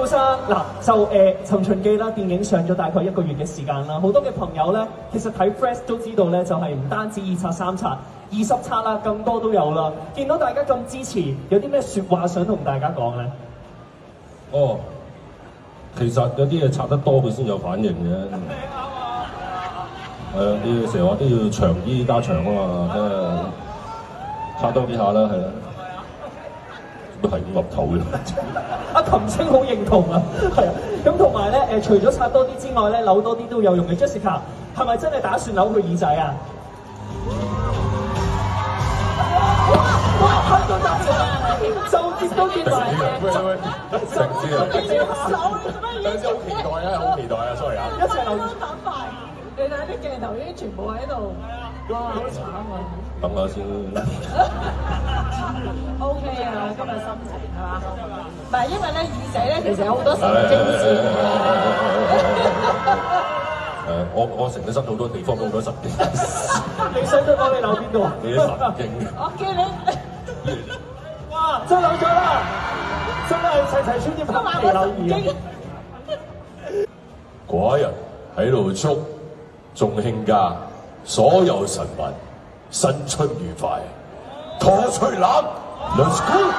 生嗱就尋秦記啦，電影上咗大概1個月嘅時間啦，好多嘅朋友咧，其實睇 Fresh 都知道咧，就係唔單止2刷3刷，20刷啦，更多都有啦。見到大家咁支持，有啲咩説話想同大家講咧？哦，其實有啲嘢刷得多佢先有反應嘅。係啊，啲成日話都要長啲加長啊嘛，即係刷多幾下啦，係啦。都係咁岌頭嘅。阿琴星好認同啊，係啊。咁同埋咧除咗刷多啲之外咧，扭多啲都有用嘅。Jessica 係咪真係打算扭佢耳仔啊？哇！都得嘅，就結都結埋嘅。成支啊！兩支好期待啊，好期待啊 ，sorry 啊！一齊留意。你睇啲鏡頭已經全部喺度，哇！好慘啊！等下先。OK 啊，今日心情係嘛？唔係因為咧耳仔咧，其實有好多神經線嘅。我成個身好多地方都好多神經。你想對我哋扭邊度啊？你啲神經。我叫你。哇！真扭咗啦！真係齊齊穿啲拍皮扭耳。嗰一日喺度祝眾卿家所有臣民新春愉快，陀翠南 ，Let's go！